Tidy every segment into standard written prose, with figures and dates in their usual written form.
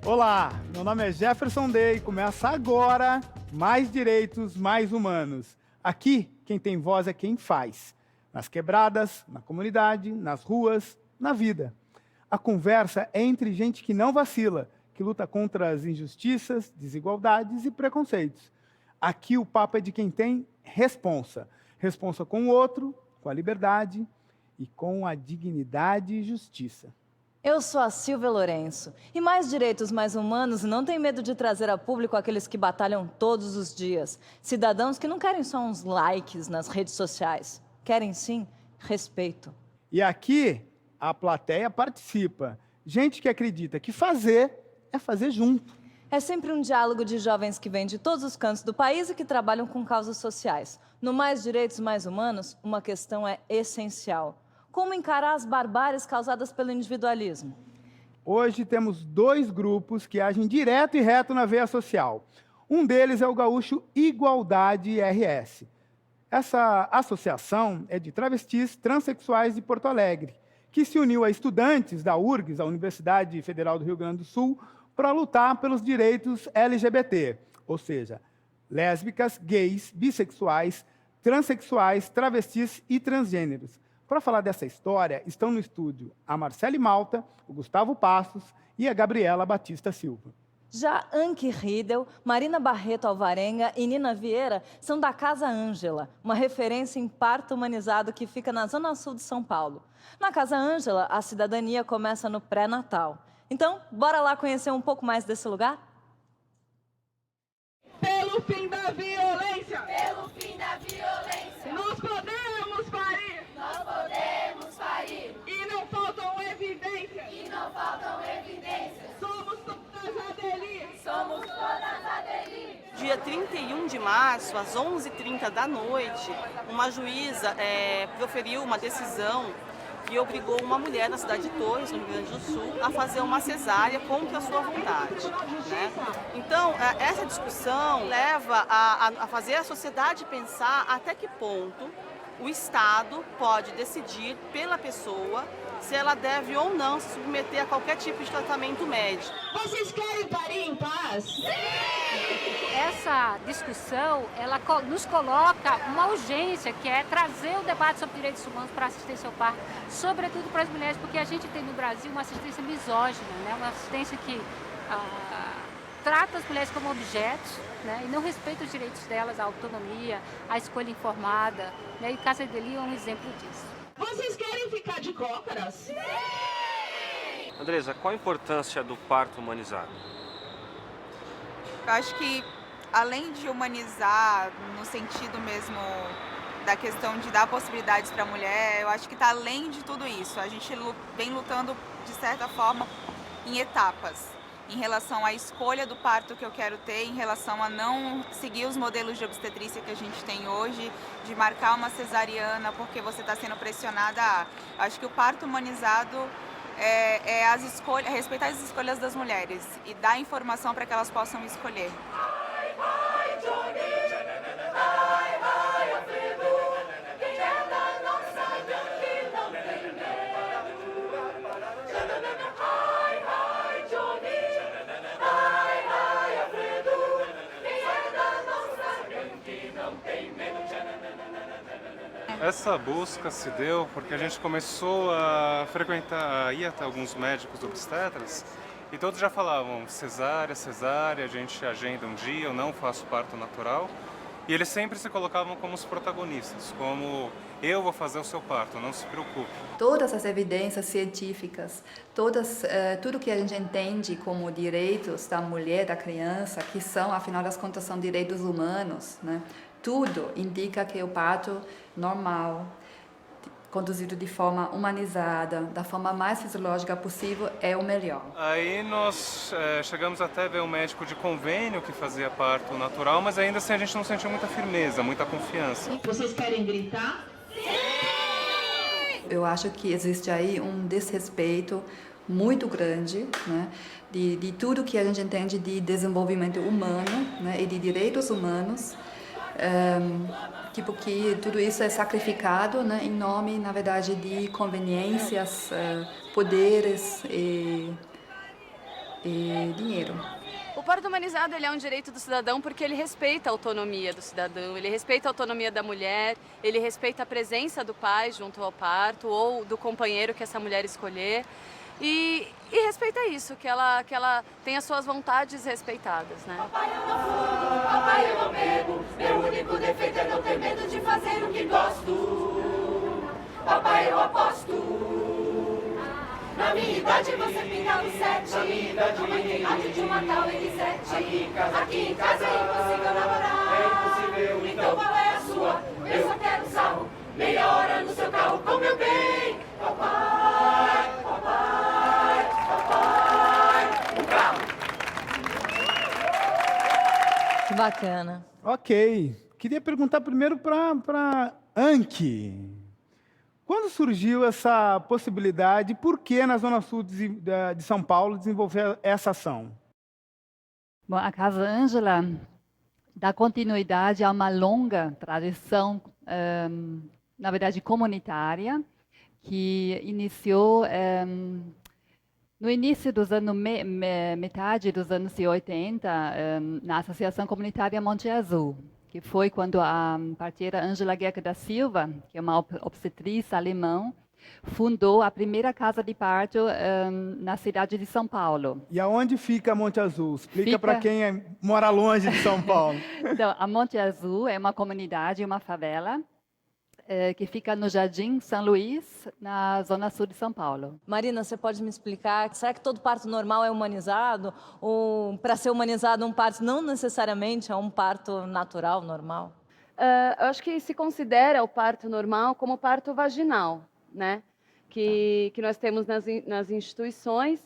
Olá, meu nome é Jefferson Day e começa agora Mais Direitos, Mais Humanos. Aqui, quem tem voz é quem faz. Nas quebradas, na comunidade, nas ruas, na vida. A conversa é entre gente que não vacila, que luta contra as injustiças, desigualdades e preconceitos. Aqui o papo é de quem tem responsa. Responsa com o outro, com a liberdade e com a dignidade e justiça. Eu sou a Silvia Lourenço. E Mais Direitos, Mais Humanos não tem medo de trazer a público aqueles que batalham todos os dias. Cidadãos que não querem só uns likes nas redes sociais. Querem, sim, respeito. E aqui a plateia participa. Gente que acredita que fazer é fazer junto. É sempre um diálogo de jovens que vêm de todos os cantos do país e que trabalham com causas sociais. No Mais Direitos, Mais Humanos, uma questão é essencial. Como encarar as barbáries causadas pelo individualismo? Hoje temos dois grupos que agem direto e reto na veia social. Um deles é o Gaúcho Igualdade RS. Essa associação é de travestis transexuais de Porto Alegre, que se uniu a estudantes da URGS, a Universidade Federal do Rio Grande do Sul, para lutar pelos direitos LGBT, ou seja, lésbicas, gays, bissexuais, transexuais, travestis e transgêneros. Para falar dessa história, estão no estúdio a Marcele Malta, o Gustavo Passos e a Gabriela Batista Silva. Já Anki Riedel, Marina Barreto Alvarenga e Nina Vieira são da Casa Ângela, uma referência em parto humanizado que fica na Zona Sul de São Paulo. Na Casa Ângela, a cidadania começa no pré-natal. Então, bora lá conhecer um pouco mais desse lugar? Pelo fim da violência! Pelo fim da violência! Nós podemos parir! Nós podemos parir! E não faltam evidências! E não faltam evidências! Somos todas adelices! Somos todas adelices! Dia 31 de março, às 11h30 da noite, uma juíza proferiu uma decisão que obrigou uma mulher na cidade de Torres, no Rio Grande do Sul, a fazer uma cesárea contra a sua vontade, né? Então, essa discussão leva a fazer a sociedade pensar até que ponto o Estado pode decidir pela pessoa se ela deve ou não se submeter a qualquer tipo de tratamento médico. Vocês querem parir em paz? Essa discussão, ela nos coloca uma urgência, que é trazer o debate sobre direitos humanos para a assistência ao parto, sobretudo para as mulheres, porque a gente tem no Brasil uma assistência misógina, né? Uma assistência que trata as mulheres como objetos, né? E não respeita os direitos delas, a autonomia, a escolha informada, né? E Casa Deli é um exemplo disso. Vocês querem ficar de cócoras? Sim! Andresa, qual a importância do parto humanizado? Eu acho que, além de humanizar no sentido mesmo da questão de dar possibilidades para a mulher, eu acho que está além de tudo isso. A gente vem lutando, de certa forma, em etapas, em relação à escolha do parto que eu quero ter, em relação a não seguir os modelos de obstetrícia que a gente tem hoje, de marcar uma cesariana porque você está sendo pressionada a... Acho que o parto humanizado é respeitar as escolhas das mulheres e dar informação para que elas possam escolher. Essa busca se deu porque a gente começou a frequentar, ir até alguns médicos obstetras e todos já falavam cesárea, cesárea, a gente agenda um dia, eu não faço parto natural. E eles sempre se colocavam como os protagonistas, como eu vou fazer o seu parto, não se preocupe. Todas as evidências científicas, tudo que a gente entende como direitos da mulher, da criança, que são, afinal das contas, são direitos humanos, né? Tudo indica que o parto normal, conduzido de forma humanizada, da forma mais fisiológica possível, é o melhor. Aí nós chegamos até a ver um médico de convênio que fazia parto natural, mas ainda assim a gente não sentiu muita firmeza, muita confiança. Vocês querem gritar? Eu acho que existe aí um desrespeito muito grande, né, de tudo que a gente entende de desenvolvimento humano, né, e de direitos humanos. Que tudo isso é sacrificado, né, em nome, na verdade, de conveniências, poderes e dinheiro. O parto humanizado ele é um direito do cidadão porque ele respeita a autonomia do cidadão, ele respeita a autonomia da mulher, ele respeita a presença do pai junto ao parto ou do companheiro que essa mulher escolher e respeita isso, que ela tenha suas vontades respeitadas, né? Papai, eu não fumo, papai, eu não bebo, meu único defeito é não ter medo de fazer o que gosto. Papai, eu aposto. Na minha idade você pinta os 7. Na minha idade mamãe tem arte de uma tal Elisete. Aqui em casa é impossível namorar. É impossível, então qual é a sua? Eu só quero sarro, meia hora no seu carro com meu bem. Papai, papai, papai, o carro. Que bacana. Ok. Queria perguntar primeiro para Anki. Quando surgiu essa possibilidade, por que na Zona Sul de São Paulo desenvolver essa ação? Bom, a Casa Ângela dá continuidade a uma longa tradição, na verdade, comunitária, que iniciou no início dos anos, metade dos anos 80, na Associação Comunitária Monte Azul, que foi quando a parteira Ângela Guerca da Silva, que é uma obstetriz alemã, fundou a primeira casa de parto na cidade de São Paulo. E aonde fica Monte Azul? Explica para quem mora longe de São Paulo. Então, a Monte Azul é uma comunidade, uma favela, que fica no Jardim São Luís, na zona sul de São Paulo. Marina, você pode me explicar, será que todo parto normal é humanizado? Ou para ser humanizado um parto não necessariamente é um parto natural, normal? Eu acho que se considera o parto normal como parto vaginal, né? Que nós temos nas instituições,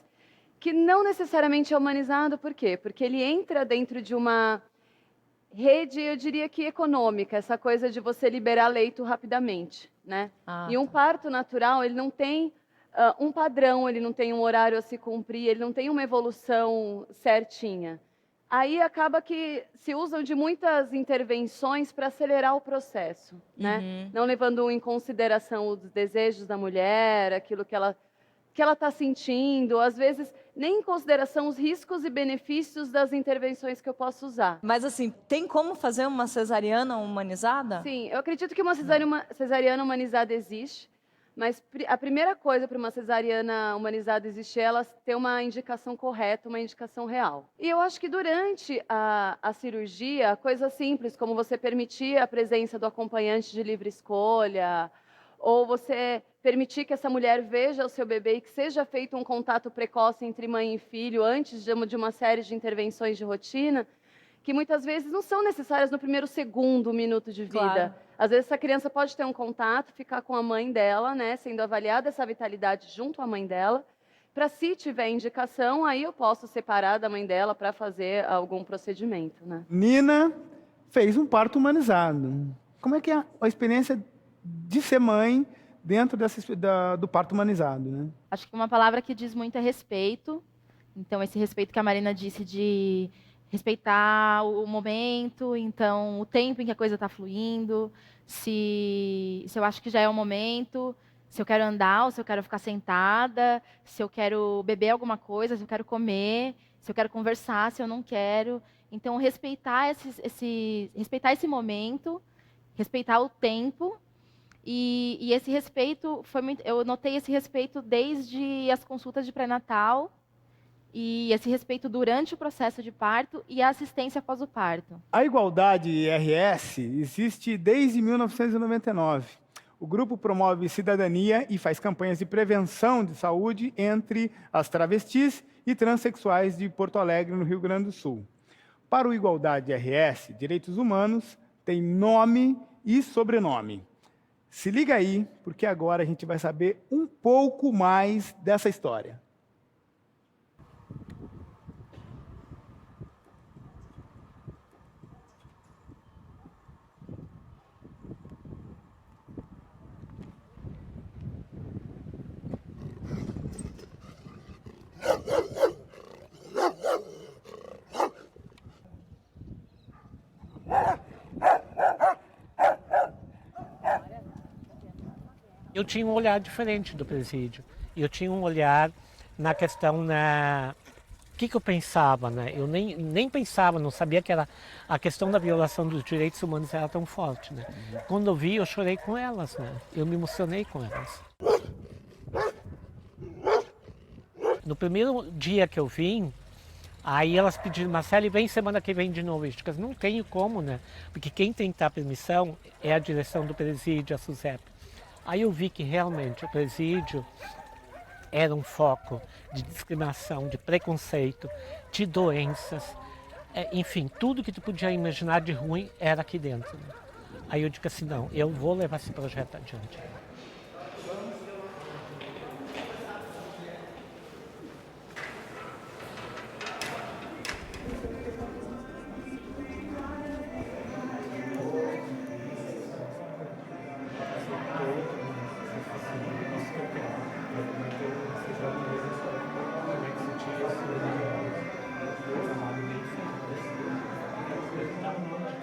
que não necessariamente é humanizado, por quê? Porque ele entra dentro de uma rede, eu diria que econômica, essa coisa de você liberar leito rapidamente, né? E um parto natural, ele não tem um padrão, ele não tem um horário a se cumprir, ele não tem uma evolução certinha. Aí acaba que se usam de muitas intervenções para acelerar o processo, né? Não levando em consideração os desejos da mulher, aquilo que ela está sentindo, às vezes nem em consideração os riscos e benefícios das intervenções que eu posso usar. Mas assim, tem como fazer uma cesariana humanizada? Sim, eu acredito que uma cesariana humanizada existe, mas a primeira coisa para uma cesariana humanizada existir é ela ter uma indicação correta, uma indicação real. E eu acho que durante a cirurgia, coisas simples, como você permitir a presença do acompanhante de livre escolha, ou você permitir que essa mulher veja o seu bebê e que seja feito um contato precoce entre mãe e filho antes de uma série de intervenções de rotina, que muitas vezes não são necessárias no primeiro segundo minuto de vida. Claro. Às vezes essa criança pode ter um contato, ficar com a mãe dela, né, sendo avaliada essa vitalidade junto à mãe dela, para se tiver indicação, aí eu posso separar da mãe dela para fazer algum procedimento, né? Nina fez um parto humanizado. Como é que é a experiência de ser mãe dentro do parto humanizado, né? Acho que uma palavra que diz muito é respeito. Então, esse respeito que a Marina disse de respeitar o momento, então, o tempo em que a coisa está fluindo, se eu acho que já é o momento, se eu quero andar ou se eu quero ficar sentada, se eu quero beber alguma coisa, se eu quero comer, se eu quero conversar, se eu não quero. Então, respeitar esse momento, respeitar o tempo. E esse respeito, eu notei esse respeito desde as consultas de pré-natal, e esse respeito durante o processo de parto e a assistência após o parto. A Igualdade RS existe desde 1999. O grupo promove cidadania e faz campanhas de prevenção de saúde entre as travestis e transexuais de Porto Alegre, no Rio Grande do Sul. Para o Igualdade RS, direitos humanos têm nome e sobrenome. Se liga aí, porque agora a gente vai saber um pouco mais dessa história. Eu tinha um olhar diferente do presídio. Eu tinha um olhar na questão que eu pensava, né? Eu nem pensava, não sabia que era a questão da violação dos direitos humanos era tão forte, né? Quando eu vi, eu chorei com elas, né? Eu me emocionei com elas. No primeiro dia que eu vim, aí elas pediram, Marcele, vem semana que vem de novo. Eu disse, não tenho como, né? Porque quem tem que dar permissão é a direção do presídio, a SUSEP. Aí eu vi que realmente o presídio era um foco de discriminação, de preconceito, de doenças, enfim, tudo que tu podia imaginar de ruim era aqui dentro. Né? Aí eu digo assim, não, eu vou levar esse projeto adiante.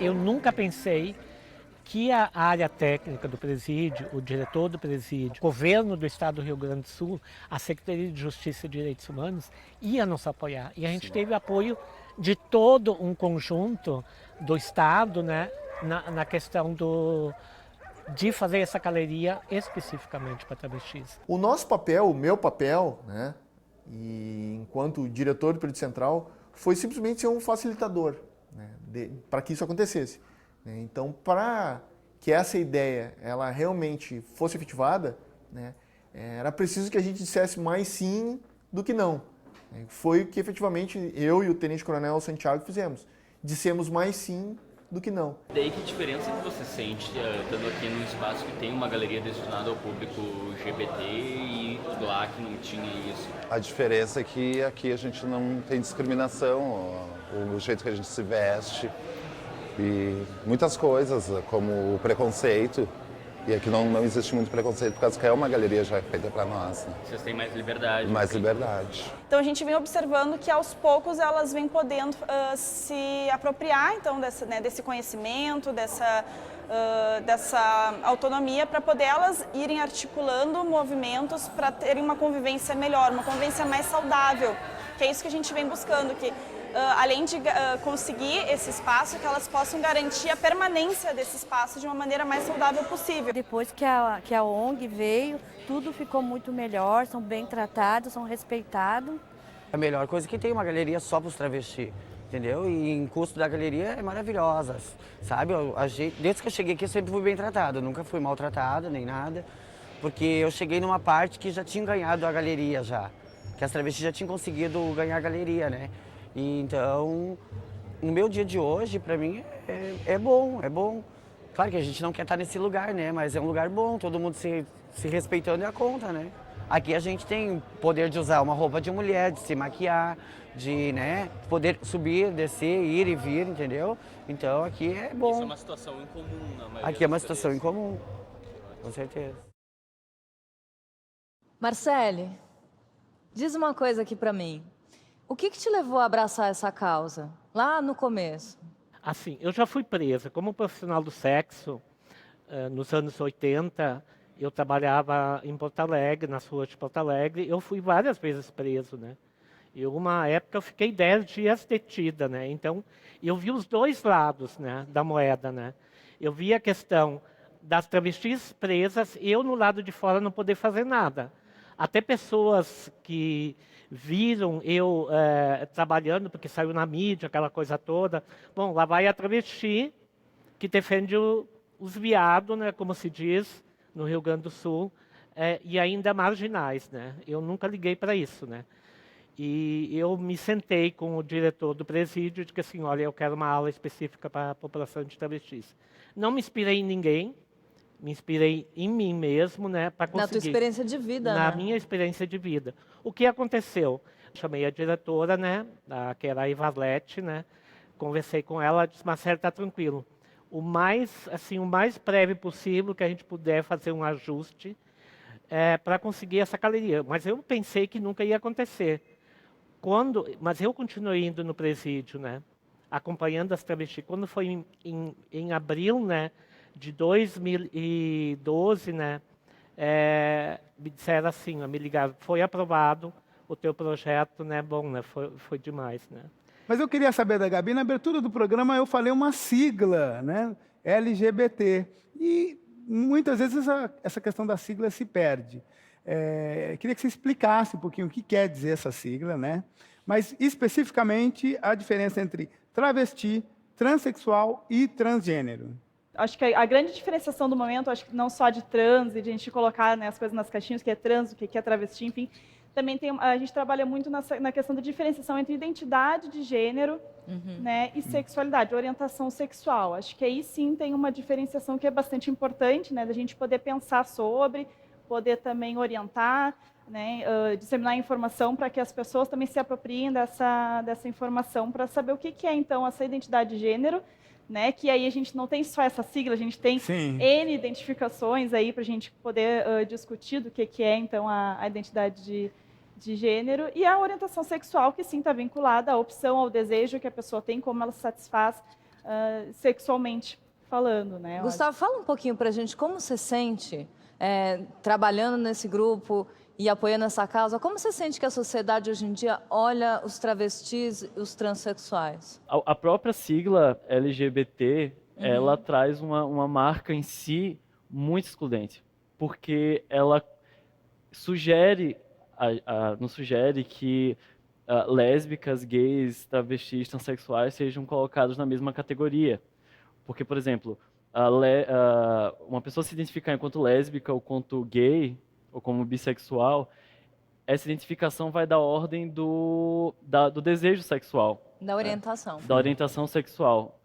Eu nunca pensei que a área técnica do presídio, o diretor do presídio, o governo do estado do Rio Grande do Sul, a Secretaria de Justiça e Direitos Humanos ia nos apoiar. E a gente teve apoio de todo um conjunto do estado, né, na questão de fazer essa galeria especificamente para travestis. O nosso papel, o meu papel, né, e enquanto diretor do Presídio Central, foi simplesmente ser um facilitador, né, para que isso acontecesse. Então, para que essa ideia ela realmente fosse efetivada, né, era preciso que a gente dissesse mais sim do que não. Foi o que efetivamente eu e o Tenente Coronel Santiago fizemos. Dissemos mais sim do que não. Daí que diferença que você sente estando aqui num espaço que tem uma galeria destinada ao público LGBT e lá que não tinha isso? A diferença é que aqui a gente não tem discriminação, o jeito que a gente se veste e muitas coisas, como o preconceito. E aqui não existe muito preconceito, por causa que é uma galeria já feita para nós. Né? Vocês têm mais liberdade. Mais liberdade. Então a gente vem observando que aos poucos elas vêm podendo se apropriar então, desse conhecimento, dessa autonomia, para poder elas irem articulando movimentos para terem uma convivência melhor, uma convivência mais saudável. Que é isso que a gente vem buscando, que além de conseguir esse espaço, que elas possam garantir a permanência desse espaço de uma maneira mais saudável possível. Depois que a ONG veio, tudo ficou muito melhor, são bem tratados, são respeitados. A melhor coisa é que tem uma galeria só para os travestis, entendeu? E em custo da galeria é maravilhosa, sabe? Desde que eu cheguei aqui eu sempre fui bem tratado, eu nunca fui maltratada nem nada, porque eu cheguei numa parte que já tinha ganhado a galeria já, que as travestis já tinham conseguido ganhar a galeria, né? E então, no meu dia de hoje, para mim, é bom, é bom. Claro que a gente não quer estar nesse lugar, né? Mas é um lugar bom, todo mundo se respeitando é a conta, né? Aqui a gente tem poder de usar uma roupa de mulher, de se maquiar, de, né, poder subir, descer, ir e vir, entendeu? Então aqui é bom. Isso é uma situação incomum na maioria. Aqui é uma situação incomum, com certeza. Marcele, diz uma coisa aqui para mim. O que te levou a abraçar essa causa, lá no começo? Assim, eu já fui presa como profissional do sexo. Nos anos 80, eu trabalhava em Porto Alegre, nas ruas de Porto Alegre. Eu fui várias vezes preso, né? E uma época eu fiquei 10 dias detida, né? Então, eu vi os dois lados, né, da moeda, né? Eu vi a questão das travestis presas, eu no lado de fora não poder fazer nada. Até pessoas que viram eu trabalhando, porque saiu na mídia, aquela coisa toda. Bom, lá vai a travesti que defende os viados, né, como se diz no Rio Grande do Sul, e ainda marginais, né? Eu nunca liguei para isso, né? E eu me sentei com o diretor do presídio e disse assim, olha, eu quero uma aula específica para a população de travestis. Não me inspirei em ninguém, me inspirei em mim mesmo, né, para conseguir. Na tua experiência de vida, Na né? minha experiência de vida. O que aconteceu? Chamei a diretora, né, que era a Ivalete, né, conversei com ela, disse, Marcelo, está tranquilo. O mais breve possível que a gente puder fazer um ajuste para conseguir essa galeria. Mas eu pensei que nunca ia acontecer. Mas eu continuei indo no presídio, né, acompanhando as travestis. Quando foi em abril, né, de 2012, né, me disseram assim, me ligaram, foi aprovado o teu projeto, né, bom, né, foi demais, né. Mas eu queria saber da Gabi, na abertura do programa eu falei uma sigla, né, LGBT, e muitas vezes essa questão da sigla se perde. Queria que você explicasse um pouquinho o que quer dizer essa sigla, né, mas especificamente a diferença entre travesti, transexual e transgênero. Acho que a grande diferenciação do momento, acho que não só de trans e de a gente colocar, né, as coisas nas caixinhas, o que é trans, o que é travesti, enfim, também a gente trabalha muito na questão da diferenciação entre identidade de gênero, né, e sexualidade, orientação sexual. Acho que aí sim tem uma diferenciação que é bastante importante, né, da gente poder pensar sobre, poder também orientar, né, disseminar informação para que as pessoas também se apropriem dessa informação para saber o que é, então, essa identidade de gênero, né, que aí a gente não tem só essa sigla, a gente tem N identificações aí para a gente poder discutir do que é, então, a identidade de gênero, e a orientação sexual, que sim está vinculada à opção, ao desejo que a pessoa tem, como ela se satisfaz sexualmente falando, né. Gustavo, fala um pouquinho para a gente como você sente trabalhando nesse grupo e apoiando essa causa. Como você sente que a sociedade hoje em dia olha os travestis e os transexuais? A própria sigla LGBT, ela traz uma marca em si muito excludente, porque ela sugere, não sugere que lésbicas, gays, travestis, transexuais sejam colocados na mesma categoria. Porque, por exemplo, uma pessoa se identificar enquanto lésbica ou quanto gay, ou como bissexual, essa identificação vai da ordem do desejo sexual. Da orientação. Da orientação sexual.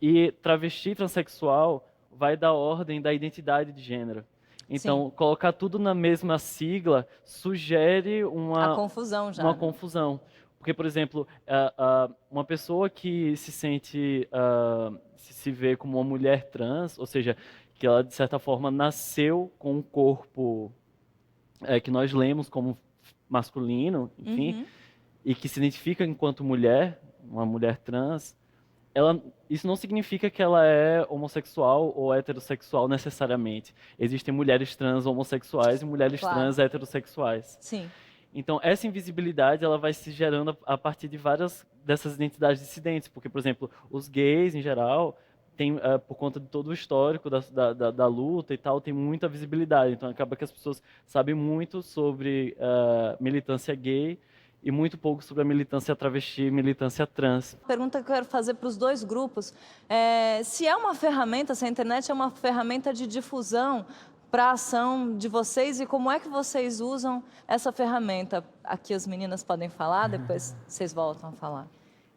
E travesti transexual vai da ordem da identidade de gênero. Então, colocar tudo na mesma sigla sugere a confusão já. Uma confusão. Porque, por exemplo, uma pessoa que se sente, se vê como uma mulher trans, ou seja, que ela, de certa forma, nasceu com um corpo que nós lemos como masculino, enfim, e que se identifica enquanto mulher, uma mulher trans, isso não significa que ela é homossexual ou heterossexual necessariamente. Existem mulheres trans homossexuais e mulheres trans heterossexuais. Sim. Então, essa invisibilidade ela vai se gerando a partir de várias dessas identidades dissidentes, porque, por exemplo, os gays, em geral, por conta de todo o histórico da luta e tal, tem muita visibilidade. Então, acaba que as pessoas sabem muito sobre militância gay e muito pouco sobre a militância travesti e militância trans. Pergunta que eu quero fazer para os dois grupos. Se é uma ferramenta, se a internet é uma ferramenta de difusão para a ação de vocês e como é que vocês usam essa ferramenta? Aqui as meninas podem falar, depois vocês voltam a falar.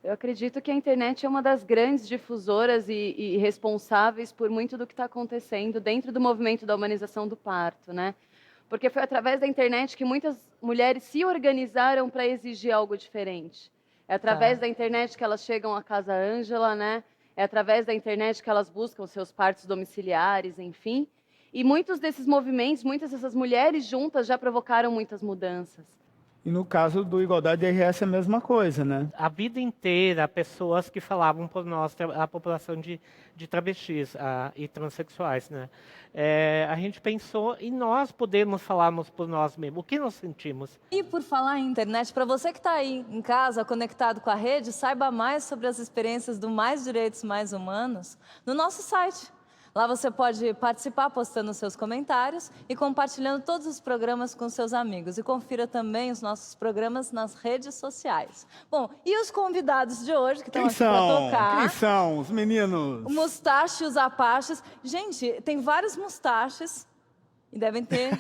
Eu acredito que a internet é uma das grandes difusoras e responsáveis por muito do que está acontecendo dentro do movimento da humanização do parto, né? Porque foi através da internet que muitas mulheres se organizaram para exigir algo diferente. É através da internet que elas chegam à Casa Ângela, né? É através da internet que elas buscam seus partos domiciliares, enfim. E muitos desses movimentos, muitas dessas mulheres juntas já provocaram muitas mudanças. E no caso do Igualdade RS é a mesma coisa, né? A vida inteira, pessoas que falavam por nós, a população de travestis e transexuais, né? A gente pensou em nós podermos falarmos por nós mesmos, o que nós sentimos. E por falar em internet, para você que está aí em casa, conectado com a rede, saiba mais sobre as experiências do Mais Direitos, Mais Humanos no nosso site. Lá você pode participar postando seus comentários e compartilhando todos os programas com seus amigos. E confira também os nossos programas nas redes sociais. Bom, e os convidados de hoje que estão aqui para tocar? Quem são os meninos? O Mustache e os Apaches. Gente, tem vários Mustaches e devem ter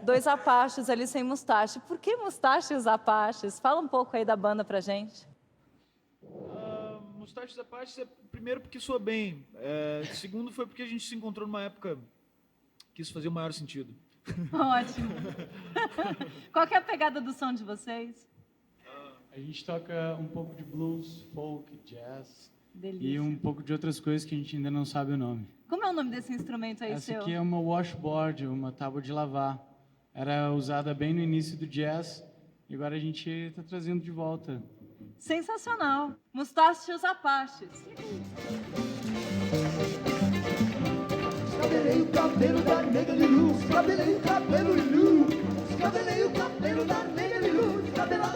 2 Apaches ali sem mustache. Por que Mustache e os Apaches? Fala um pouco aí da banda pra gente. Mustache e Apaches primeiro porque soa bem, segundo foi porque a gente se encontrou numa época que isso fazia o maior sentido. Ótimo. Qual que é a pegada do som de vocês? A gente toca um pouco de blues, folk, jazz. Delícia. E um pouco de outras coisas que a gente ainda não sabe o nome. Como é o nome desse instrumento aí Essa seu? aqui é uma washboard, uma tábua de lavar. Era usada bem no início do jazz e agora a gente está trazendo de volta. Sensacional. Mustache e os Apaches. Escabelei o cabelo da nega Lilu, escabelei o cabelo Lilu, escabelei o cabelo da nega Lilu, escabelei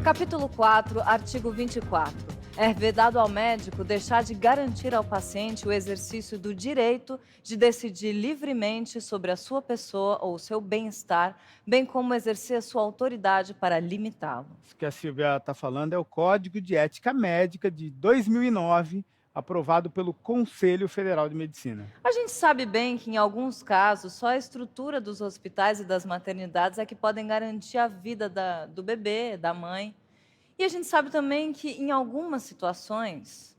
Capítulo 4, artigo 24. É vedado ao médico deixar de garantir ao paciente o exercício do direito de decidir livremente sobre a sua pessoa ou o seu bem-estar, bem como exercer a sua autoridade para limitá-lo. Isso que a Silvia está falando é o Código de Ética Médica de 2009, aprovado pelo Conselho Federal de Medicina. A gente sabe bem que, em alguns casos, só a estrutura dos hospitais e das maternidades é que podem garantir a vida do bebê, da mãe. E a gente sabe também que, em algumas situações,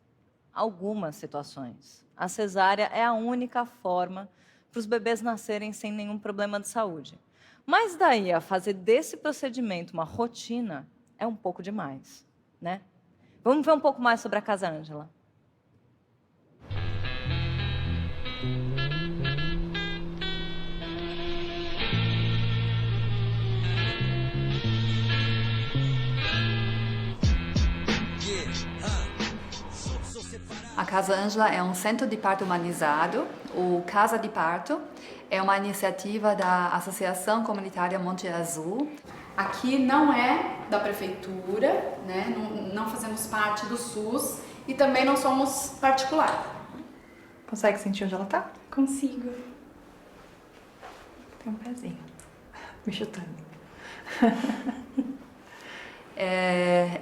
a cesárea é a única forma para os bebês nascerem sem nenhum problema de saúde. Mas daí a fazer desse procedimento uma rotina é um pouco demais, né? Vamos ver um pouco mais sobre a Casa Ângela. A Casa Ângela é um centro de parto humanizado. O Casa de Parto é uma iniciativa da Associação Comunitária Monte Azul. Aqui não é da prefeitura, né? Não fazemos parte do SUS e também não somos particular. Consegue sentir onde ela está? Consigo. Tem um pezinho me chutando.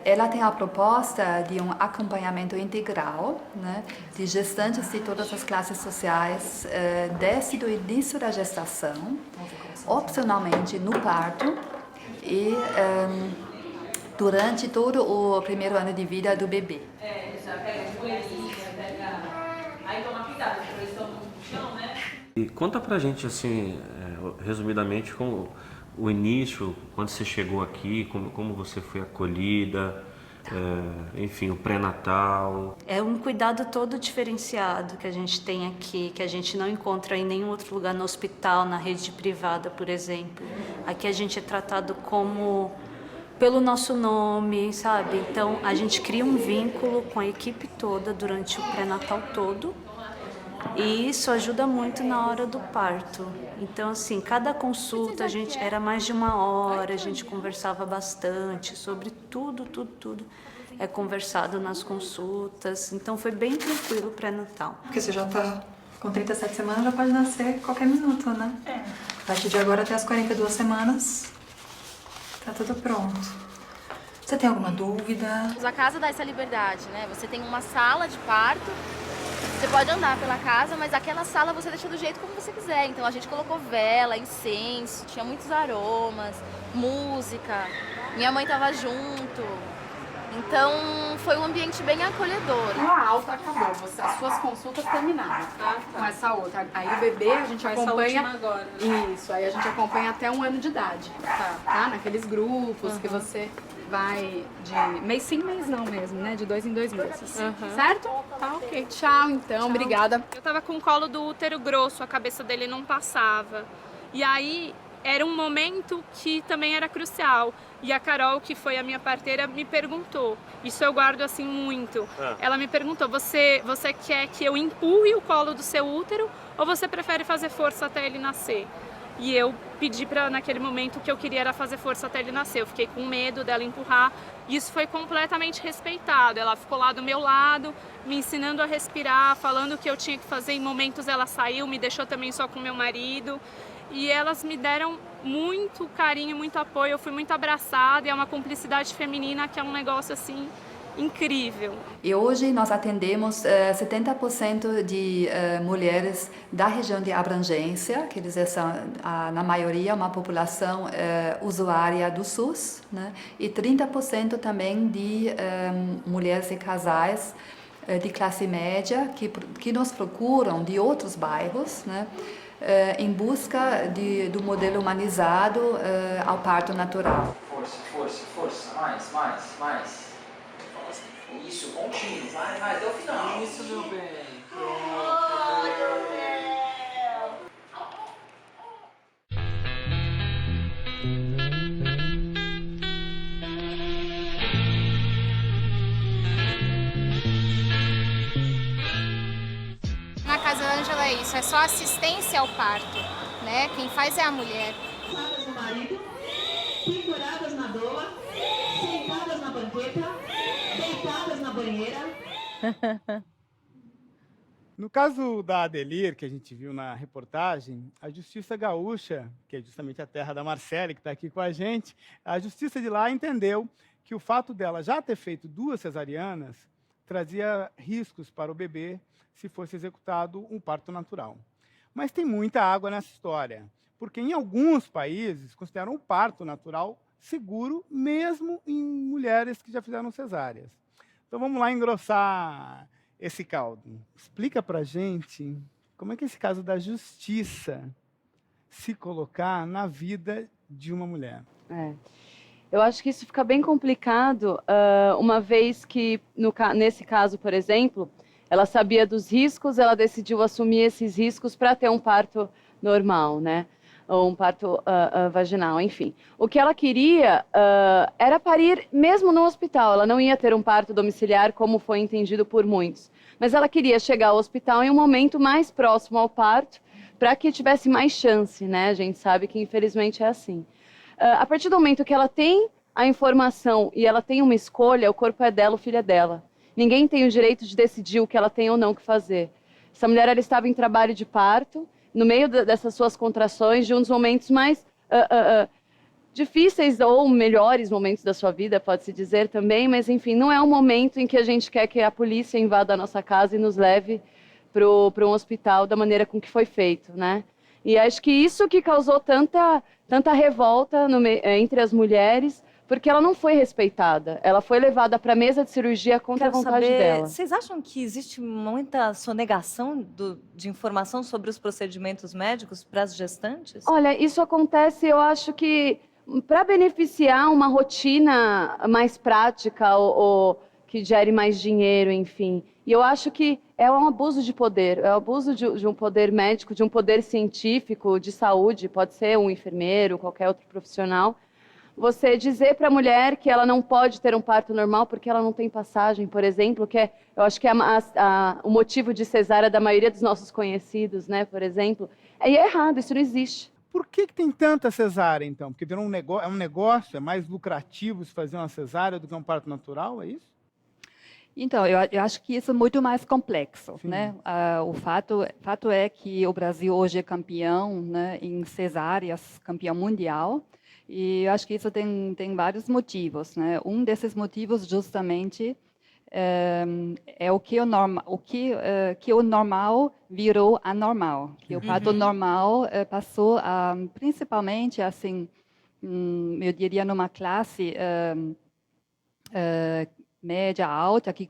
Ela tem a proposta de um acompanhamento integral, né, de gestantes de todas as classes sociais, desde o início da gestação, opcionalmente no parto e durante todo o primeiro ano de vida do bebê. Já pega de bolinha, aí toma cuidado, porque eles estão no chão, né? E conta pra gente, assim, resumidamente, como o início, quando você chegou aqui, como você foi acolhida, enfim, o pré-natal. É um cuidado todo diferenciado que a gente tem aqui, que a gente não encontra em nenhum outro lugar no hospital, na rede privada, por exemplo. Aqui a gente é tratado como pelo nosso nome, sabe? Então a gente cria um vínculo com a equipe toda durante o pré-natal todo. E isso ajuda muito na hora do parto. Então, assim, cada consulta era mais de 1 hora, a gente conversava bastante sobre tudo é conversado nas consultas. Então, foi bem tranquilo o pré-natal. Porque você já está com 37 semanas, já pode nascer qualquer minuto, né? A partir de agora até as 42 semanas, tá tudo pronto. Você tem alguma dúvida? A casa dá essa liberdade, né? Você tem uma sala de parto. Você pode andar pela casa, mas aquela sala você deixa do jeito como você quiser. Então a gente colocou vela, incenso, tinha muitos aromas, música. Minha mãe estava junto. Então foi um ambiente bem acolhedor. A alta acabou, as suas consultas terminaram, tá? Com essa outra. Aí o bebê a gente acompanha. Agora, né? Isso, aí a gente acompanha até 1 ano de idade. Tá? Naqueles grupos que você vai de mês sim, mês não mesmo, né? De 2 em 2 meses. Certo? Tá, ok. Tchau, então. Obrigada. Eu tava com o colo do útero grosso, a cabeça dele não passava. E aí era um momento que também era crucial. E a Carol, que foi a minha parteira, me perguntou. Isso eu guardo assim muito. Ela me perguntou, você quer que eu empurre o colo do seu útero ou você prefere fazer força até ele nascer? e eu pedi para naquele momento que eu queria era fazer força até ele nascer. Eu fiquei com medo dela empurrar, e isso foi completamente respeitado. Ela ficou lá do meu lado, me ensinando a respirar, falando o que eu tinha que fazer. Em momentos ela saiu, me deixou também só com meu marido, e elas me deram muito carinho, muito apoio. Eu fui muito abraçada, e é uma cumplicidade feminina que é um negócio assim incrível. E hoje nós atendemos 70% de mulheres da região de abrangência, quer dizer, são, na maioria, uma população usuária do SUS, né? E 30% também de mulheres e casais de classe média que nos procuram de outros bairros, né? Em busca do modelo humanizado ao parto natural. Força, força, força, mais. Isso, pontinho, vai até o final. Isso, meu bem. Pronto. Na Casa Ângela é isso, é só assistência ao parto, né? Quem faz é a mulher. Sentadas no marido, penduradas na doula, sentadas na banqueta, deitadas na banheira. No caso da Adelir, que a gente viu na reportagem, a Justiça Gaúcha, que é justamente a terra da Marcele, que está aqui com a gente, a Justiça de lá entendeu que o fato dela já ter feito 2 cesarianas trazia riscos para o bebê se fosse executado um parto natural. Mas tem muita água nessa história, porque em alguns países consideram o parto natural seguro, mesmo em mulheres que já fizeram cesáreas. Então vamos lá engrossar esse caldo. Explica pra gente como é que é esse caso da justiça se colocar na vida de uma mulher. Eu acho que isso fica bem complicado, uma vez que, nesse caso, por exemplo, ela sabia dos riscos, ela decidiu assumir esses riscos para ter um parto normal, né? Ou um parto vaginal, enfim. O que ela queria era parir mesmo no hospital. Ela não ia ter um parto domiciliar, como foi entendido por muitos. Mas ela queria chegar ao hospital em um momento mais próximo ao parto, para que tivesse mais chance, né? A gente sabe que, infelizmente, é assim. A partir do momento que ela tem a informação e ela tem uma escolha, o corpo é dela, o filho é dela. Ninguém tem o direito de decidir o que ela tem ou não que fazer. Essa mulher, ela estava em trabalho de parto, no meio dessas suas contrações, de um dos momentos mais difíceis ou melhores momentos da sua vida, pode-se dizer também, mas enfim, não é um momento em que a gente quer que a polícia invada a nossa casa e nos leve para um hospital da maneira com que foi feito, né? E acho que isso que causou tanta revolta entre as mulheres, porque ela não foi respeitada. Ela foi levada para a mesa de cirurgia contra a vontade dela. Vocês acham que existe muita sonegação de informação sobre os procedimentos médicos para as gestantes? Olha, isso acontece, eu acho que para beneficiar uma rotina mais prática ou que gere mais dinheiro, enfim. E eu acho que é um abuso de poder, é um abuso de um poder médico, de um poder científico, de saúde, pode ser um enfermeiro, qualquer outro profissional. Você dizer para a mulher que ela não pode ter um parto normal porque ela não tem passagem, por exemplo, que eu acho que é o motivo de cesárea da maioria dos nossos conhecidos, né, por exemplo, e é errado, isso não existe. Por que tem tanta cesárea, então? Porque virou um negócio, é mais lucrativo se fazer uma cesárea do que um parto natural, é isso? Então, eu acho que isso é muito mais complexo, né? O fato é que o Brasil hoje é campeão, né, em cesáreas, campeão mundial, e eu acho que isso tem vários motivos, né? Um desses motivos, justamente, é o que o normal virou anormal, que o parto normal passou a, principalmente, assim, eu diria, numa classe média alta, que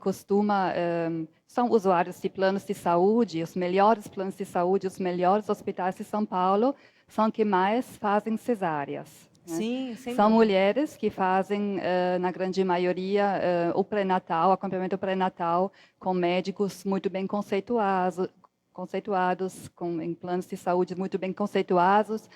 são usuários de planos de saúde, os melhores planos de saúde, os melhores hospitais de São Paulo, são que mais fazem cesáreas. Né? Sim, são mulheres que fazem, na grande maioria, o pré-natal, acompanhamento pré-natal, com médicos muito bem conceituados, em planos de saúde muito bem conceituados,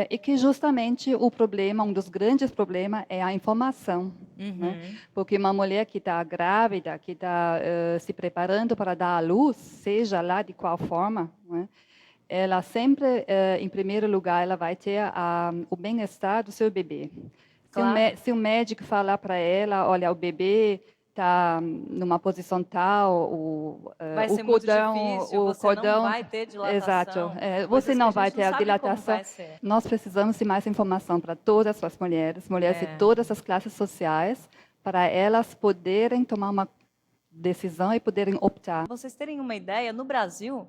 e que justamente um dos grandes problemas é a informação. Né? Porque uma mulher que está grávida, que está se preparando para dar à luz, seja lá de qual forma, né? ela sempre, em primeiro lugar, ela vai ter o bem-estar do seu bebê. Claro. Se o médico falar para ela, olha, o bebê está numa posição tal, Vai ser muito difícil, você não vai ter dilatação. Exato. coisas Você que não a vai gente ter a sabe como dilatação. vai ser. Nós precisamos de mais informação para todas as mulheres de todas as classes sociais, para elas poderem tomar uma decisão e poderem optar. Pra vocês terem uma ideia, no Brasil,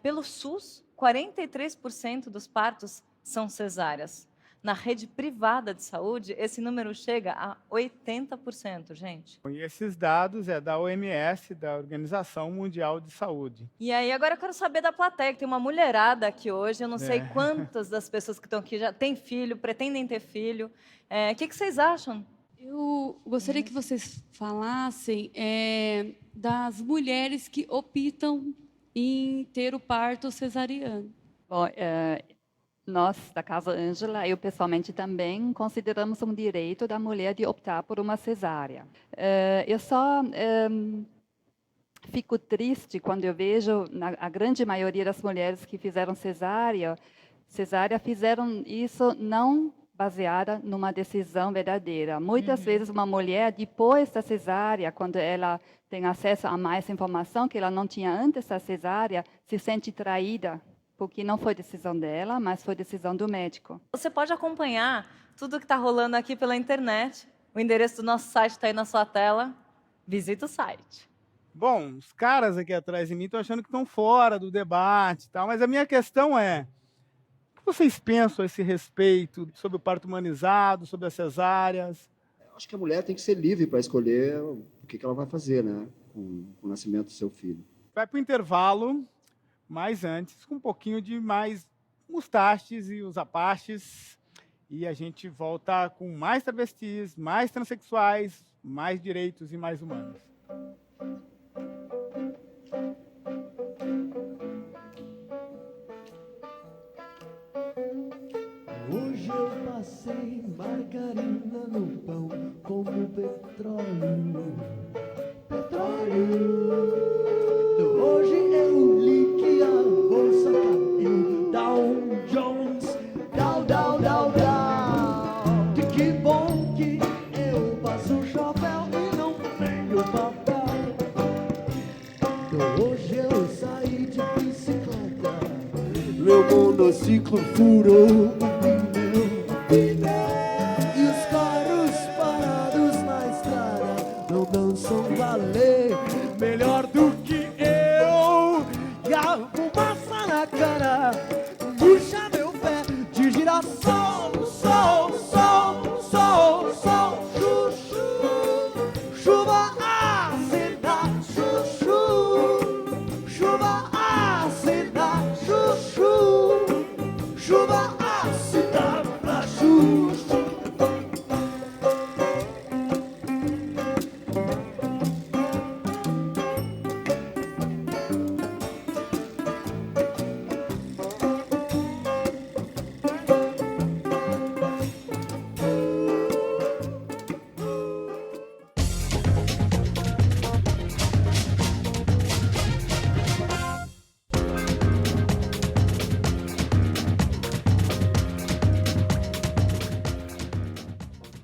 pelo SUS, 43% dos partos são cesáreas. Na rede privada de saúde, esse número chega a 80%, gente. E esses dados é da OMS, da Organização Mundial de Saúde. E aí, agora eu quero saber da plateia, que tem uma mulherada aqui hoje, eu não sei quantas das pessoas que estão aqui já têm filho, pretendem ter filho. O que vocês acham? Eu gostaria que vocês falassem das mulheres que optam em ter o parto cesariano. Bom, nós, da Casa Ângela, eu pessoalmente também consideramos um direito da mulher de optar por uma cesárea. Eu só fico triste quando eu vejo a grande maioria das mulheres que fizeram cesárea fizeram isso não baseada numa decisão verdadeira. Muitas vezes uma mulher, depois da cesárea, quando ela tem acesso a mais informação que ela não tinha antes da cesárea, se sente traída, porque não foi decisão dela, mas foi decisão do médico. Você pode acompanhar tudo que está rolando aqui pela internet. O endereço do nosso site está aí na sua tela. Visita o site. Bom, os caras aqui atrás de mim estão achando que estão fora do debate, tal, mas a minha questão é: o que vocês pensam a esse respeito sobre o parto humanizado, sobre as cesáreas? Acho que a mulher tem que ser livre para escolher o que ela vai fazer, né, com o nascimento do seu filho. Vai para o intervalo, mas antes, com um pouquinho de mais mustaches e os apaches. E a gente volta com mais travestis, mais transexuais, mais direitos e mais humanos. Hoje eu passei margarina no pão como petróleo. Petróleo. Hoje eu li que a bolsa caiu. Dow Jones, Dow, Dow, Dow, Dow. E que bom que eu passo o chapéu e não tenho papel. Hoje eu saí de bicicleta. Meu monociclo furou o pneu. E os carros parados na estrada não dançam balé melhor do que eu. E a fumaça na cara puxa meu pé de girassol. Sol, sol, sol, sol, chuchu. Chuva ácida, chuchu. Chuva ácida, chuchu. Chuva ácida pra chuchu.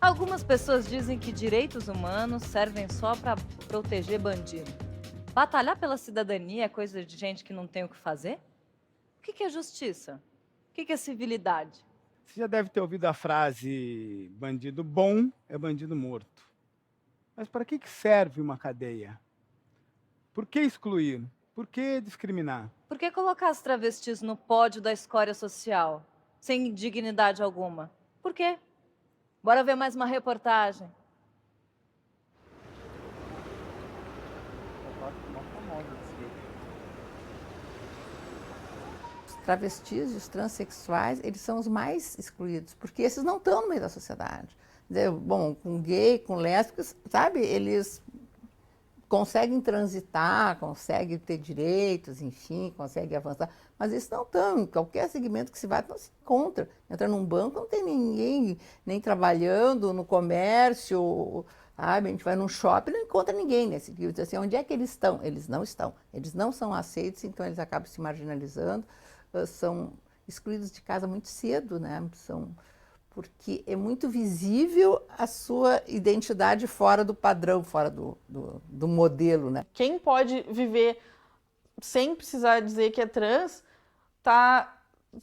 Algumas pessoas dizem que direitos humanos servem só para proteger bandido. Batalhar pela cidadania é coisa de gente que não tem o que fazer? O que é justiça? O que é civilidade? Você já deve ter ouvido a frase: bandido bom é bandido morto. Mas para que serve uma cadeia? Por que excluir? Por que discriminar? Por que colocar as travestis no pódio da escória social, sem dignidade alguma? Por quê? Bora ver mais uma reportagem. Os travestis e os transexuais, eles são os mais excluídos, porque esses não estão no meio da sociedade. Bom, com gay, com lésbicas, sabe, eles conseguem transitar, conseguem ter direitos, enfim, conseguem avançar, mas eles não estão, em qualquer segmento que se vai, não se encontra. Entra num banco, não tem ninguém, nem trabalhando, no comércio, sabe? A gente vai num shopping, não encontra ninguém nesse tipo. Assim, onde é que eles estão? Eles não estão. Eles não são aceitos, então eles acabam se marginalizando. são excluídos de casa muito cedo, né? Porque é muito visível a sua identidade fora do padrão, fora do modelo, né? Quem pode viver sem precisar dizer que é trans,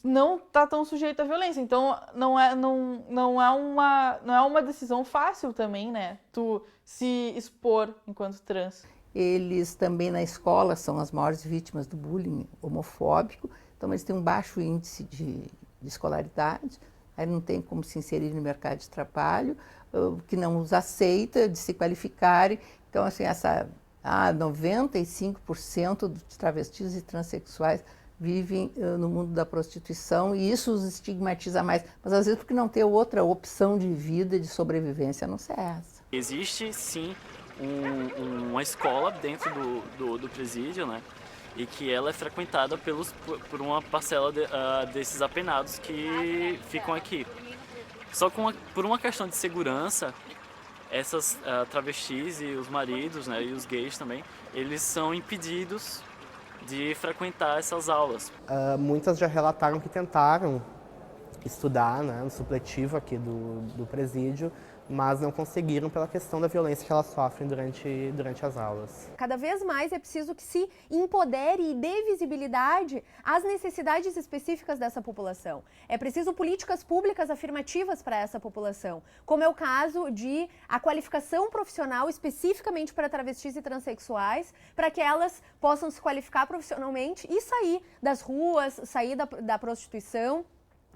não tá tão sujeito à violência. Então não é uma decisão fácil também, né? Tu se expor enquanto trans. Eles também na escola são as maiores vítimas do bullying homofóbico, então eles têm um baixo índice de escolaridade, aí não tem como se inserir no mercado de trabalho, que não os aceita de se qualificarem. Então, assim, 95% de travestis e transexuais vivem no mundo da prostituição e isso os estigmatiza mais. Mas às vezes porque não tem outra opção de vida, de sobrevivência, a não ser essa. Existe, sim, uma escola dentro do presídio, né? E que ela é frequentada por uma parcela desses apenados que ficam aqui. Só que por uma questão de segurança, essas travestis e os maridos, né, e os gays também, eles são impedidos de frequentar essas aulas. Muitas já relataram que tentaram estudar, né, no supletivo aqui do presídio, mas não conseguiram pela questão da violência que elas sofrem durante as aulas. Cada vez mais é preciso que se empodere e dê visibilidade às necessidades específicas dessa população. É preciso políticas públicas afirmativas para essa população, como é o caso de a qualificação profissional especificamente para travestis e transexuais, para que elas possam se qualificar profissionalmente e sair das ruas, sair da prostituição.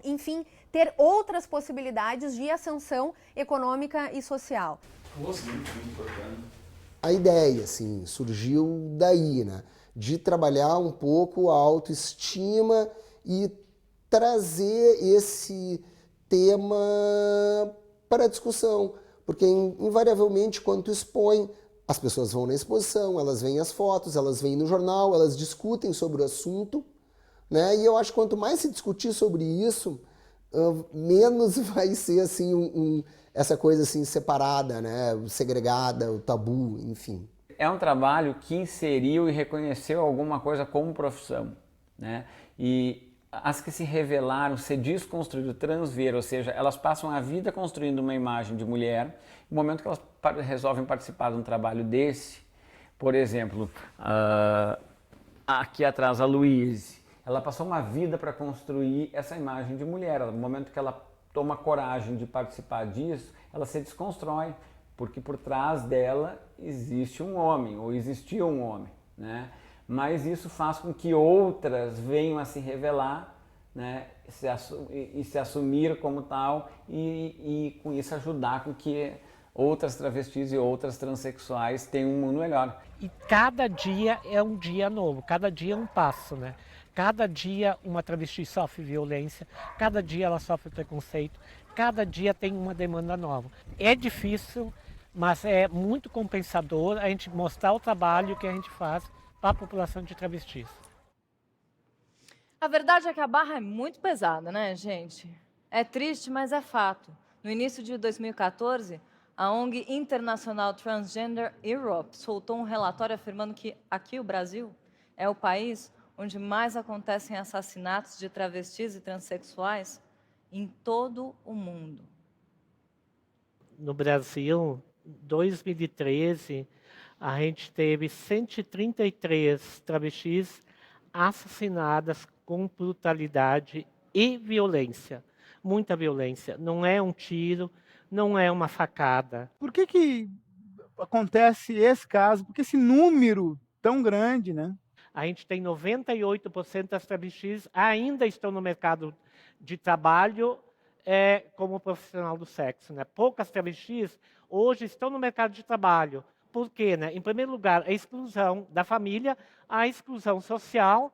Enfim, ter outras possibilidades de ascensão econômica e social. A ideia, assim, surgiu daí, né? De trabalhar um pouco a autoestima e trazer esse tema para a discussão. Porque, invariavelmente, quando tu expõe, as pessoas vão na exposição, elas veem as fotos, elas veem no jornal, elas discutem sobre o assunto, né? E eu acho que quanto mais se discutir sobre isso, menos vai ser assim essa coisa assim separada, né? Segregada, o tabu, enfim. É um trabalho que inseriu e reconheceu alguma coisa como profissão, né? E as que se revelaram ser desconstruído, transver, ou seja, elas passam a vida construindo uma imagem de mulher. No momento que elas resolvem participar de um trabalho desse, por exemplo, aqui atrás a Luíse, ela passou uma vida para construir essa imagem de mulher. No momento que ela toma coragem de participar disso, ela se desconstrói, porque por trás dela existe um homem, ou existia um homem, né? Mas isso faz com que outras venham a se revelar, né? E se assumir como tal, e com isso ajudar com que outras travestis e outras transexuais tenham um mundo melhor. E cada dia é um dia novo, cada dia é um passo, né? Cada dia uma travesti sofre violência, cada dia ela sofre preconceito, cada dia tem uma demanda nova. É difícil, mas é muito compensador a gente mostrar o trabalho que a gente faz para a população de travestis. A verdade é que a barra é muito pesada, né, gente? É triste, mas é fato. No início de 2014, a ONG International Transgender Europe soltou um relatório afirmando que aqui o Brasil é o país onde mais acontecem assassinatos de travestis e transexuais em todo o mundo. No Brasil, em 2013, a gente teve 133 travestis assassinadas com brutalidade e violência. Muita violência. Não é um tiro, não é uma facada. Por que acontece esse caso? Por que esse número tão grande, né? A gente tem 98% das travestis ainda estão no mercado de trabalho como profissional do sexo, né? Poucas travestis hoje estão no mercado de trabalho. Por quê, né? Em primeiro lugar, a exclusão da família, a exclusão social.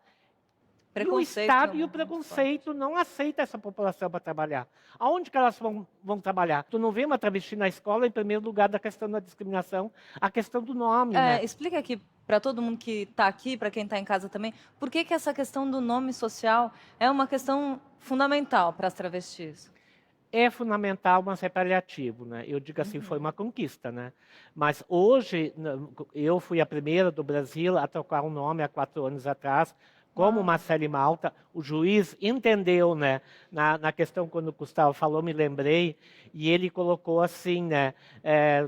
O Estado e o preconceito não aceita essa população para trabalhar. Aonde que elas vão trabalhar? Tu não vê uma travesti na escola, em primeiro lugar, da questão da discriminação, a questão do nome, né? Explica aqui para todo mundo que está aqui, para quem está em casa também, por que essa questão do nome social é uma questão fundamental para as travestis? É fundamental, mas é paliativo, né? Eu digo assim, foi uma conquista, né? Mas hoje, eu fui a primeira do Brasil a trocar o nome há 4 anos atrás, como Marcele Malta, o juiz entendeu, né, na questão quando o Gustavo falou, me lembrei, e ele colocou assim, né,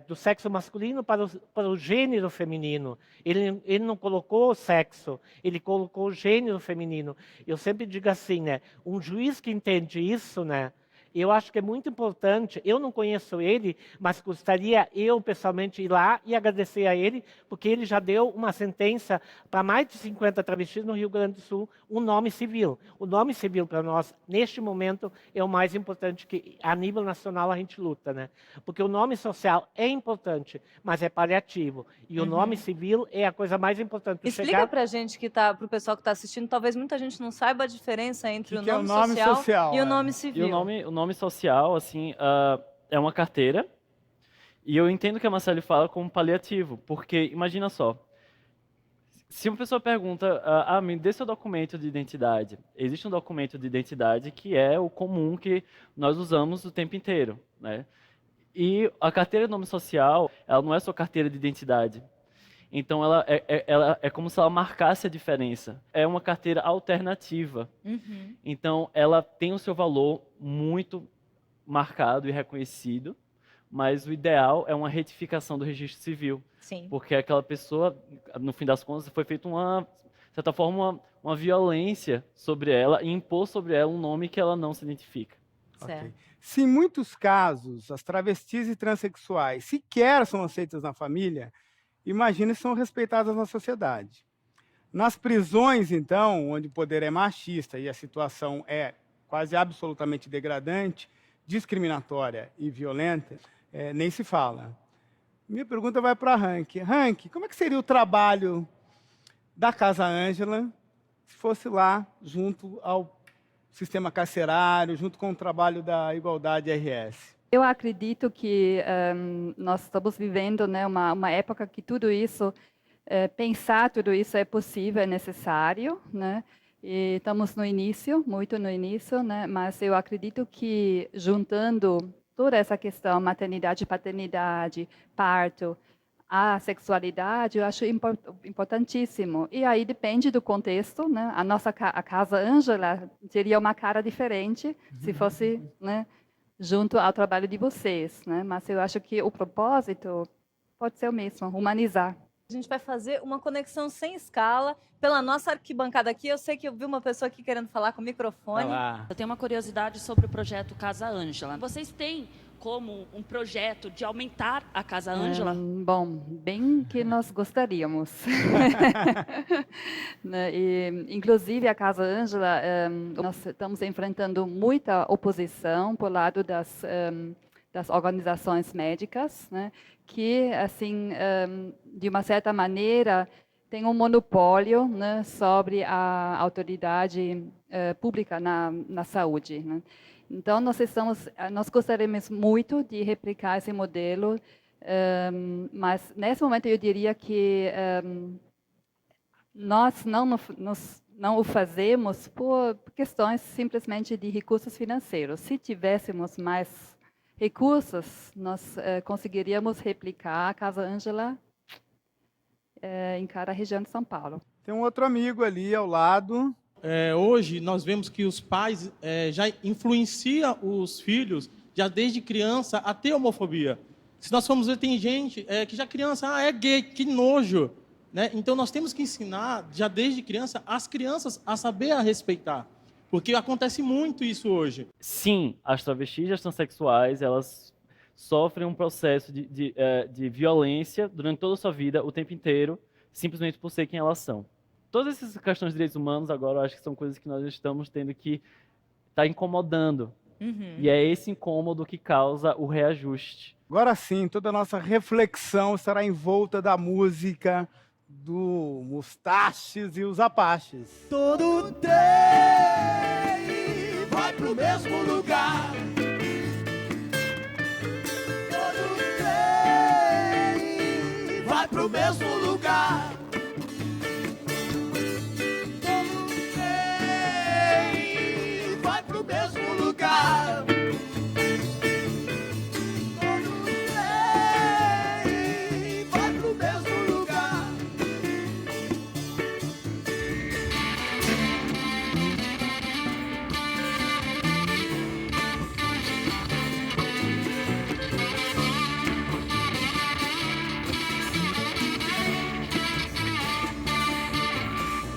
do sexo masculino para o gênero feminino. Ele não colocou o sexo, ele colocou o gênero feminino. Eu sempre digo assim, né, um juiz que entende isso, né, eu acho que é muito importante. Eu não conheço ele, mas gostaria eu pessoalmente ir lá e agradecer a ele, porque ele já deu uma sentença para mais de 50 travestis no Rio Grande do Sul, um nome civil. O nome civil para nós, neste momento, é o mais importante que a nível nacional a gente luta, né? Porque o nome social é importante, mas é paliativo. E o nome civil é a coisa mais importante. Explica pra gente, pro pessoal que está assistindo, talvez muita gente não saiba a diferença entre o que é nome, o nome social, e o nome civil. E o nome social, assim, é uma carteira, e eu entendo que a Marcele fala como paliativo, porque, imagina só, se uma pessoa pergunta, me dê seu documento de identidade, existe um documento de identidade que é o comum que nós usamos o tempo inteiro, né? E a carteira de nome social, ela não é só carteira de identidade. Então, ela é como se ela marcasse a diferença. É uma carteira alternativa. Então, ela tem o seu valor muito marcado e reconhecido, mas o ideal é uma retificação do registro civil. Sim. Porque aquela pessoa, no fim das contas, foi feita de certa forma, uma violência sobre ela e impor sobre ela um nome que ela não se identifica. Ok. Se em muitos casos as travestis e transexuais sequer são aceitas na família, imagine se são respeitadas na sociedade. Nas prisões, então, onde o poder é machista e a situação é quase absolutamente degradante, discriminatória e violenta, nem se fala. Minha pergunta vai para a Rank. Rank, como é que seria o trabalho da Casa Ângela se fosse lá junto ao sistema carcerário, junto com o trabalho da Igualdade RS? Eu acredito que nós estamos vivendo, né, uma época que tudo isso, pensar tudo isso é possível, é necessário, né? E estamos no início, muito no início, né? Mas eu acredito que juntando toda essa questão, maternidade, paternidade, parto, a sexualidade, eu acho importantíssimo. E aí depende do contexto, né? A Casa Ângela teria uma cara diferente se fosse, né, junto ao trabalho de vocês, né? Mas eu acho que o propósito pode ser o mesmo, humanizar. A gente vai fazer uma conexão sem escala pela nossa arquibancada aqui. Eu sei que eu vi uma pessoa aqui querendo falar com o microfone. Eu tenho uma curiosidade sobre o projeto Casa Ângela. Vocês têm como um projeto de aumentar a Casa Ângela? Bom, bem que nós gostaríamos. E, inclusive, a Casa Ângela, nós estamos enfrentando muita oposição por lado das organizações médicas, né, que, assim, de uma certa maneira, tem um monopólio, né, sobre a autoridade pública na saúde, né. Então, nós gostaríamos muito de replicar esse modelo, mas, nesse momento, eu diria que nós não o fazemos por questões simplesmente de recursos financeiros. Se tivéssemos mais recursos, nós conseguiríamos replicar a Casa Ângela em cada região de São Paulo. Tem um outro amigo ali ao lado. Hoje, nós vemos que os pais já influenciam os filhos, já desde criança, a ter homofobia. Se nós formos ver, tem gente que já criança, é gay, que nojo. Né? Então, nós temos que ensinar, já desde criança, as crianças a saber a respeitar. Porque acontece muito isso hoje. Sim, as travestis e as transexuais, elas sofrem um processo de violência durante toda a sua vida, o tempo inteiro, simplesmente por ser quem elas são. Todas essas questões de direitos humanos, agora, eu acho que são coisas que nós estamos tendo que estar incomodando. E é esse incômodo que causa o reajuste. Agora sim, toda a nossa reflexão estará em volta da música do Mustaches e os Apaches. Todo trem vai pro mesmo lugar. Todo trem vai pro mesmo lugar. Todo trem vai pro mesmo lugar. Todo trem vai pro mesmo lugar.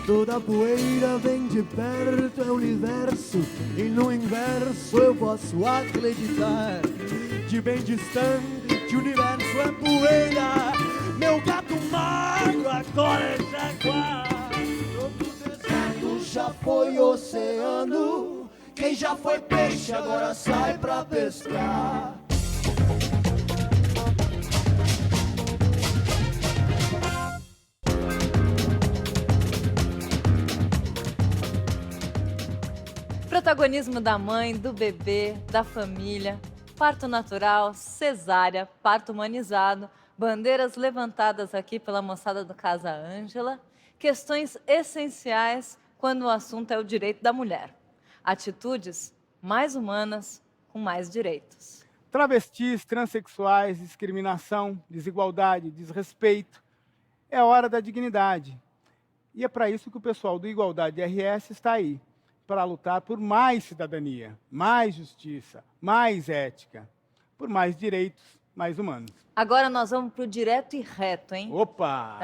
Toda poeira vem de perto, é o universo, e no inverso eu posso acreditar. De bem distante, o universo é poeira, meu gato magro agora é jaguar. Todo deserto já foi oceano, quem já foi peixe agora sai pra pescar. Protagonismo da mãe, do bebê, da família, parto natural, cesárea, parto humanizado, bandeiras levantadas aqui pela moçada do Casa Ângela, questões essenciais quando o assunto é o direito da mulher. Atitudes mais humanas com mais direitos. Travestis, transexuais, discriminação, desigualdade, desrespeito. É hora da dignidade. E é para isso que o pessoal do Igualdade RS está aí, para lutar por mais cidadania, mais justiça, mais ética, por mais direitos mais humanos. Agora nós vamos para o direto e reto, hein? Opa!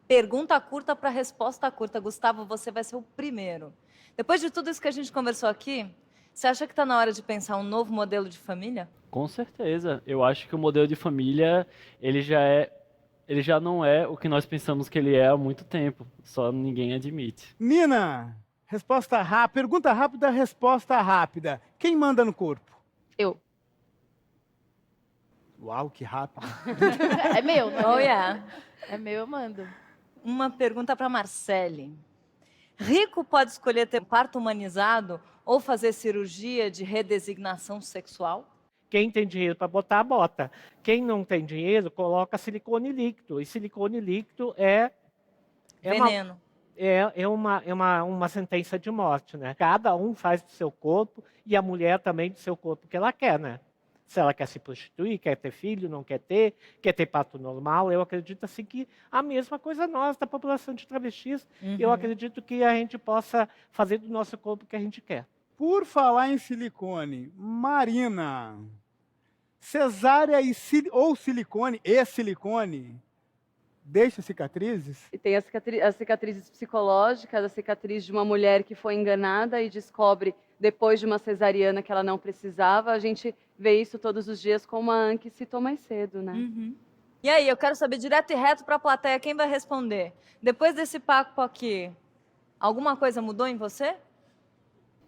Pergunta curta para resposta curta. Gustavo, você vai ser o primeiro. Depois de tudo isso que a gente conversou aqui, você acha que está na hora de pensar um novo modelo de família? Com certeza. Eu acho que o modelo de família, ele já não é o que nós pensamos que ele é há muito tempo. Só ninguém admite. Nina, resposta rápida, pergunta rápida, resposta rápida. Quem manda no corpo? Eu. Uau, que rápido. É meu, não é? Oh, yeah. É meu, eu mando. Uma pergunta para Marcele. Rico pode escolher ter parto humanizado ou fazer cirurgia de redesignação sexual? Quem tem dinheiro para botar, bota. Quem não tem dinheiro, coloca silicone líquido. E silicone líquido é Veneno. É uma sentença de morte, né? Cada um faz do seu corpo e a mulher também do seu corpo que ela quer, né? Se ela quer se prostituir, quer ter filho, não quer ter parto normal, eu acredito assim que a mesma coisa nós, da população de travestis, eu acredito que a gente possa fazer do nosso corpo o que a gente quer. Por falar em silicone, Marina, cesárea ou silicone e silicone, deixa cicatrizes? E tem as cicatrizes psicológicas, a cicatriz de uma mulher que foi enganada e descobre depois de uma cesariana que ela não precisava. A gente vê isso todos os dias, como a Anki citou mais cedo, né? E aí, eu quero saber direto e reto para a plateia, quem vai responder? Depois desse papo aqui, alguma coisa mudou em você?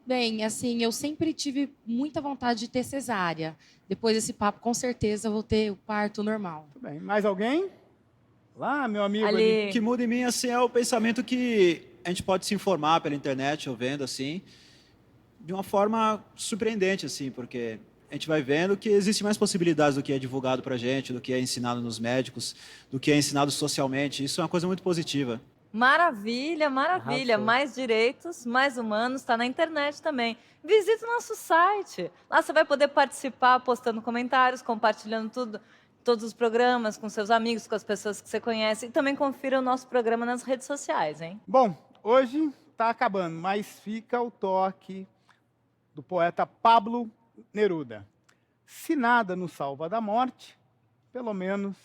Bem, assim, eu sempre tive muita vontade de ter cesárea. Depois desse papo, com certeza, eu vou ter o parto normal. Tudo bem. Mais alguém? Lá, meu amigo ali. O que muda em mim, assim, é o pensamento que a gente pode se informar pela internet ou vendo, assim, de uma forma surpreendente, assim, porque a gente vai vendo que existem mais possibilidades do que é divulgado pra gente, do que é ensinado nos médicos, do que é ensinado socialmente. Isso é uma coisa muito positiva. Maravilha, maravilha. Arrasou. Mais direitos, mais humanos, está na internet também. Visite o nosso site. Lá você vai poder participar, postando comentários, compartilhando tudo, todos os programas com seus amigos, com as pessoas que você conhece. E também confira o nosso programa nas redes sociais, hein? Bom, hoje está acabando, mas fica o toque do poeta Pablo Neruda. Se nada nos salva da morte, pelo menos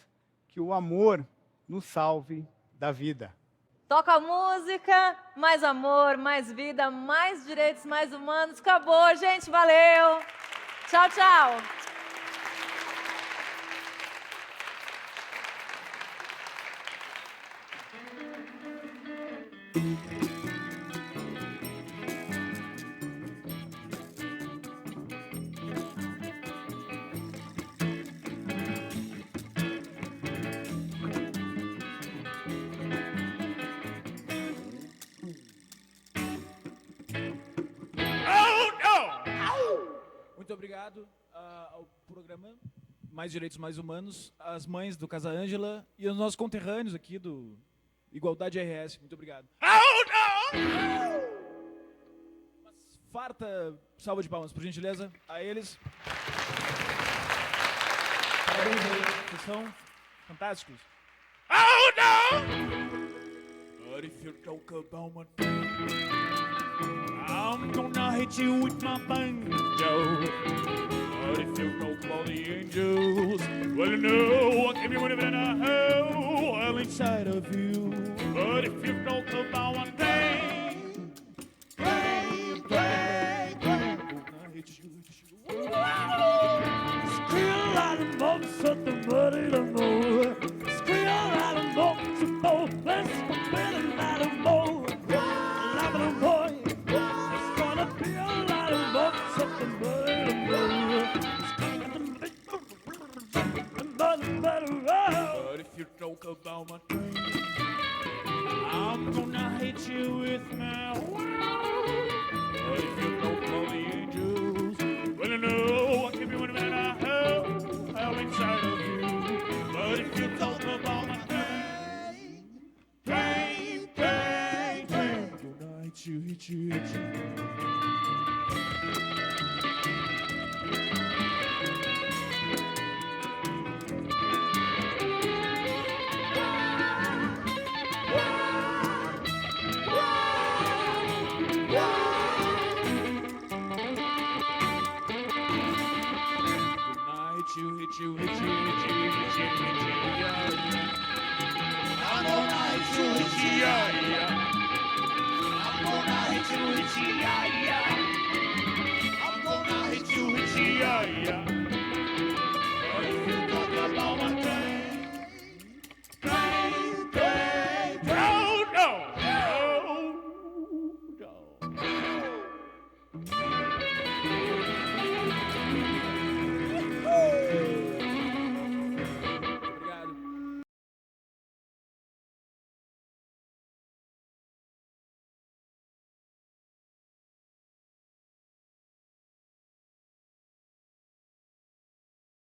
que o amor nos salve da vida. Toca a música, mais amor, mais vida, mais direitos, mais humanos. Acabou, gente, valeu. Tchau, tchau. Muito obrigado ao programa Mais Direitos Mais Humanos, às mães do Casa Ângela e aos nossos conterrâneos aqui do Igualdade RS. Muito obrigado. Uma farta salva de palmas, por gentileza, a eles. Parabéns aí, vocês são fantásticos. But if you talk about my I'm gonna hit you with my banjo. But if you talk about the angels, well, you know I can be whatever I have while inside of you. But if you talk about my pain, pain, pain, pain, I hit you. Skrill out of months at the muddy the more. Skrill out of months at the let's compare out of more. Love the boy. It's gonna be a lot of months at the muddy the more. But if you talk about my pain, I'm gonna hit you with my But if you don't call the angels, well, I know I keep you in a hell inside of you. But if you talk about my pain, pain, pain, pain, I'm gonna hit you, hit you, hit you.